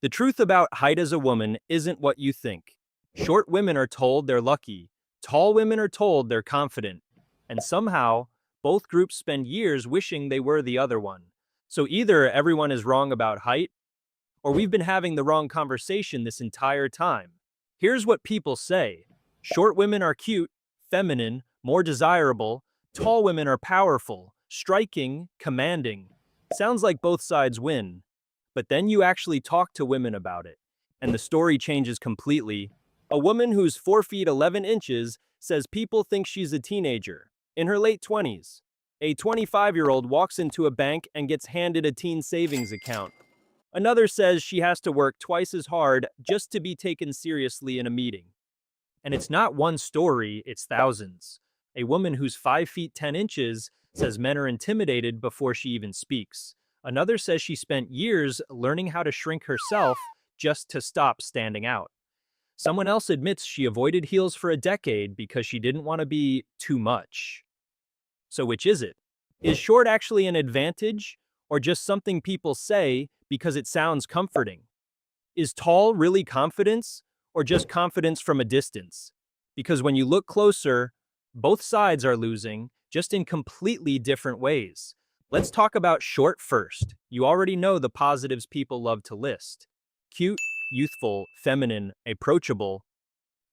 The truth about height as a woman isn't what you think. Short women are told they're lucky, tall women are told they're confident, and somehow, both groups spend years wishing they were the other one. So either everyone is wrong about height, or we've been having the wrong conversation this entire time. Here's what people say: short women are cute, feminine, more desirable, tall women are powerful, striking, commanding. Sounds like both sides win. But then you actually talk to women about it, and the story changes completely. A woman who's 4 feet 11 inches says people think she's a teenager, in her late 20s. A 25-year-old walks into a bank and gets handed a teen savings account. Another says she has to work twice as hard just to be taken seriously in a meeting. And it's not one story, it's thousands. A woman who's 5 feet 10 inches says men are intimidated before she even speaks. Another says she spent years learning how to shrink herself just to stop standing out. Someone else admits she avoided heels for a decade because she didn't want to be too much. So which is it? Is short actually an advantage, or just something people say because it sounds comforting? Is tall really confidence, or just confidence from a distance? Because when you look closer, both sides are losing, just in completely different ways. Let's talk about short first. You already know the positives people love to list: cute, youthful, feminine, approachable.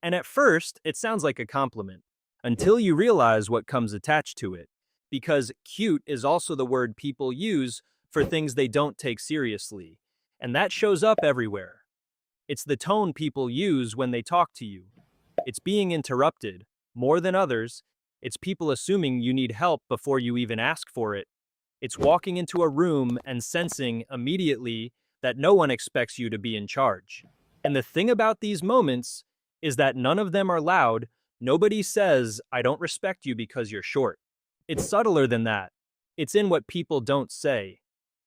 And at first, it sounds like a compliment, until you realize what comes attached to it. Because cute is also the word people use for things they don't take seriously. And that shows up everywhere. It's the tone people use when they talk to you. It's being interrupted, more than others. It's people assuming you need help before you even ask for it. It's walking into a room and sensing immediately that no one expects you to be in charge. And the thing about these moments is that none of them are loud. Nobody says, "I don't respect you because you're short." It's subtler than that. It's in what people don't say,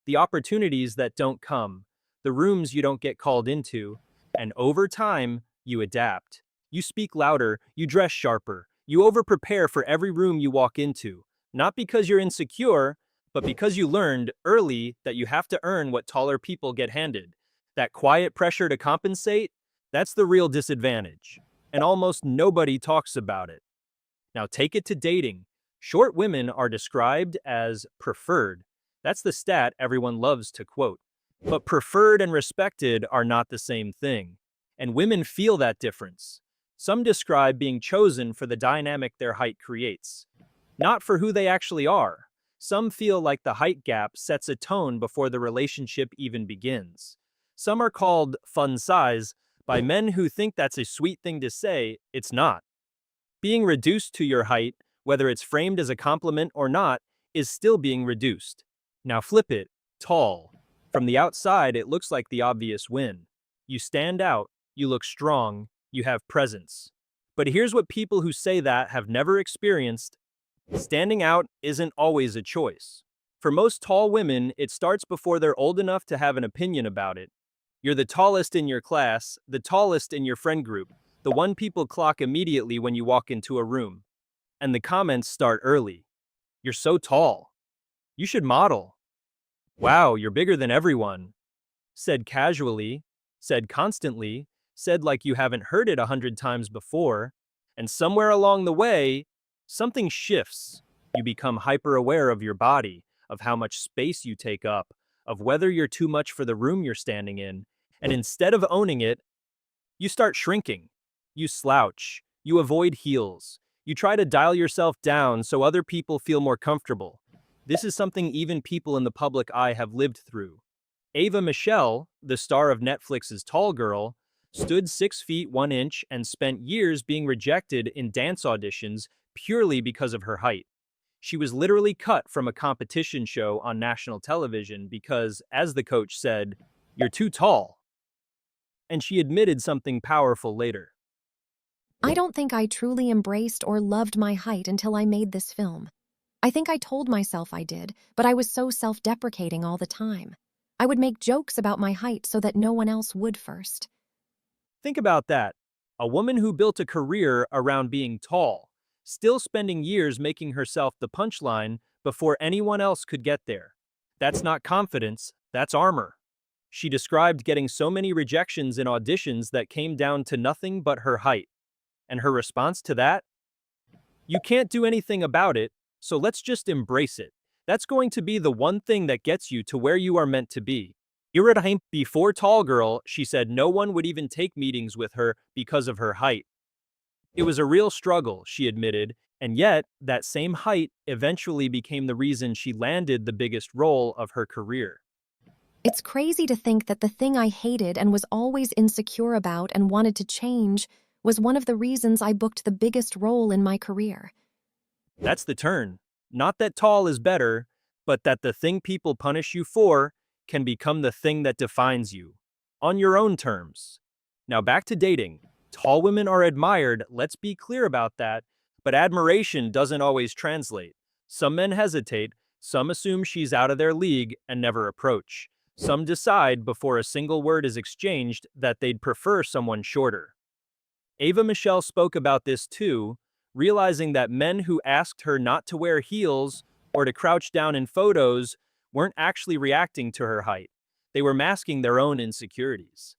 the opportunities that don't come, the rooms you don't get called into, and over time, you adapt. You speak louder, you dress sharper, you over-prepare for every room you walk into, not because you're insecure, but because you learned early that you have to earn what taller people get handed. That quiet pressure to compensate, that's the real disadvantage. And almost nobody talks about it. Now take it to dating. Short women are described as preferred. That's the stat everyone loves to quote. But preferred and respected are not the same thing. And women feel that difference. Some describe being chosen for the dynamic their height creates, not for who they actually are. Some feel like the height gap sets a tone before the relationship even begins. Some are called fun size by men who think that's a sweet thing to say. It's not. Being reduced to your height, whether it's framed as a compliment or not, is still being reduced. Now flip it, tall. From the outside, it looks like the obvious win. You stand out, you look strong, you have presence. But here's what people who say that have never experienced: standing out isn't always a choice. For most tall women, it starts before they're old enough to have an opinion about it. You're the tallest in your class, the tallest in your friend group, the one people clock immediately when you walk into a room. And the comments start early. "You're so tall. You should model. Wow, you're bigger than everyone." Said casually, said constantly, said like you haven't heard it 100 times before. And somewhere along the way, something shifts. You become hyper-aware of your body, of how much space you take up, of whether you're too much for the room you're standing in. And instead of owning it, you start shrinking. You slouch. You avoid heels. You try to dial yourself down so other people feel more comfortable. This is something even people in the public eye have lived through. Ava Michelle, the star of Netflix's Tall Girl, stood 6 feet 1 inch and spent years being rejected in dance auditions purely because of her height. She was literally cut from a competition show on national television because, as the coach said, "You're too tall." And she admitted something powerful later. I don't think I truly embraced or loved my height until I made this film. I think I told myself I did, but I was so self-deprecating all the time. I would make jokes about my height so that no one else would first. Think about that. A woman who built a career around being tall, still spending years making herself the punchline before anyone else could get there. That's not confidence, that's armor. She described getting so many rejections in auditions that came down to nothing but her height. And her response to that? You can't do anything about it, so let's just embrace it. That's going to be the one thing that gets you to where you are meant to be. Before Tall Girl, she said no one would even take meetings with her because of her height. It was a real struggle, she admitted, and yet, that same height eventually became the reason she landed the biggest role of her career. It's crazy to think that the thing I hated and was always insecure about and wanted to change was one of the reasons I booked the biggest role in my career. That's the turn. Not that tall is better, but that the thing people punish you for can become the thing that defines you. On your own terms. Now back to dating. Tall women are admired, let's be clear about that, but admiration doesn't always translate. Some men hesitate, some assume she's out of their league and never approach. Some decide before a single word is exchanged that they'd prefer someone shorter. Ava Michelle spoke about this too, realizing that men who asked her not to wear heels or to crouch down in photos weren't actually reacting to her height. They were masking their own insecurities.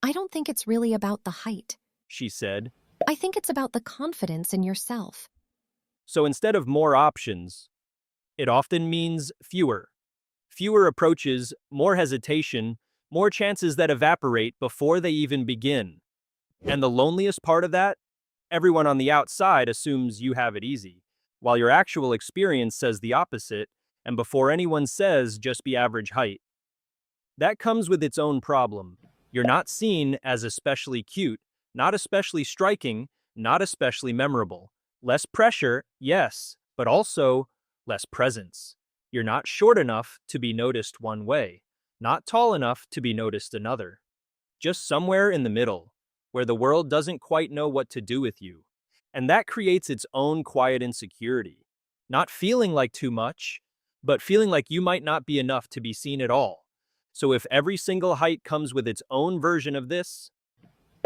I don't think it's really about the height. She said. I think it's about the confidence in yourself. So instead of more options, it often means fewer. Fewer approaches, more hesitation, more chances that evaporate before they even begin. And the loneliest part of that? Everyone on the outside assumes you have it easy, while your actual experience says the opposite, and before anyone says just be average height. That comes with its own problem. You're not seen as especially cute, not especially striking, not especially memorable. Less pressure, yes, but also less presence. You're not short enough to be noticed one way, not tall enough to be noticed another. Just somewhere in the middle, where the world doesn't quite know what to do with you. And that creates its own quiet insecurity. Not feeling like too much, but feeling like you might not be enough to be seen at all. So if every single height comes with its own version of this,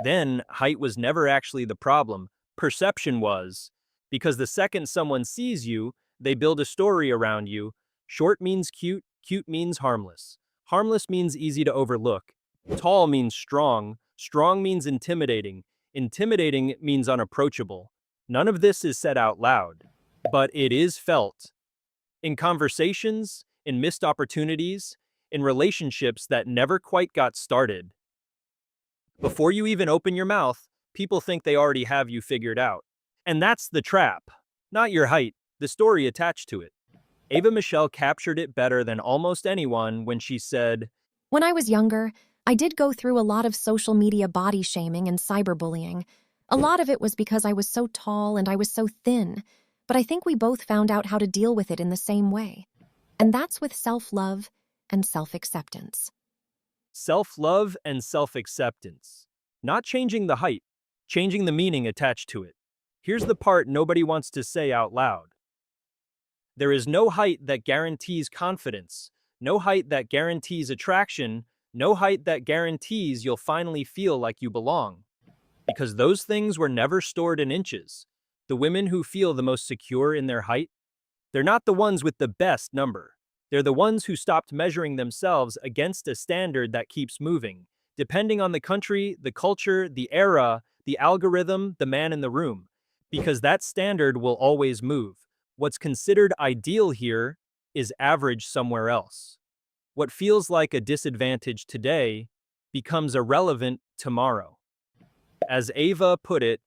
then height was never actually the problem. Perception was. Because the second someone sees you, they build a story around you. Short means cute, cute means harmless. Harmless means easy to overlook. Tall means strong, strong means intimidating. Intimidating means unapproachable. None of this is said out loud, but it is felt. In conversations, in missed opportunities, in relationships that never quite got started. Before you even open your mouth, people think they already have you figured out. And that's the trap. Not your height, the story attached to it. Ava Michelle captured it better than almost anyone when she said, When I was younger, I did go through a lot of social media body shaming and cyberbullying. A lot of it was because I was so tall and I was so thin, but I think we both found out how to deal with it in the same way. And that's with self-love and self-acceptance. self-love and self-acceptance. Not changing the height, changing the meaning attached to it. Here's the part nobody wants to say out loud. There is no height that guarantees confidence, no height that guarantees attraction, no height that guarantees you'll finally feel like you belong. Because those things were never stored in inches. The women who feel the most secure in their height, they're not the ones with the best number. They're the ones who stopped measuring themselves against a standard that keeps moving, depending on the country, the culture, the era, the algorithm, the man in the room. Because that standard will always move. What's considered ideal here is average somewhere else. What feels like a disadvantage today becomes irrelevant tomorrow. As Ava put it,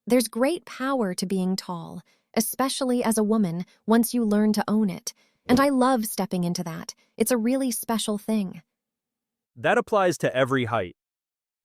There's great power to being tall, especially as a woman once you learn to own it. And I love stepping into that. It's a really special thing. that applies to every height.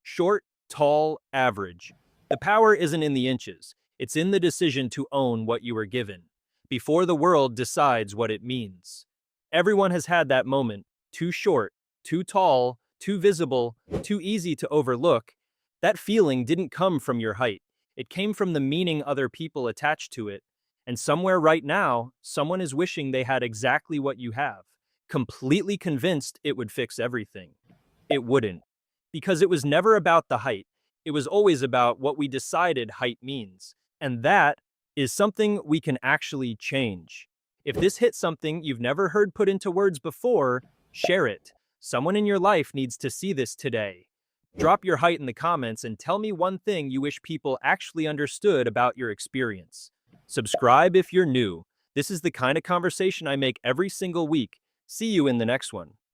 Short, tall, average. The power isn't in the inches. It's in the decision to own what you were given, before the world decides what it means. Everyone has had that moment, too short, too tall, too visible, too easy to overlook. That feeling didn't come from your height. It came from the meaning other people attached to it. And somewhere right now, someone is wishing they had exactly what you have, completely convinced it would fix everything. It wouldn't. Because it was never about the height. It was always about what we decided height means. And that is something we can actually change. If this hit something you've never heard put into words before, share it. Someone in your life needs to see this today. Drop your height in the comments and tell me one thing you wish people actually understood about your experience. Subscribe if you're new. This is the kind of conversation I make every single week. See you in the next one.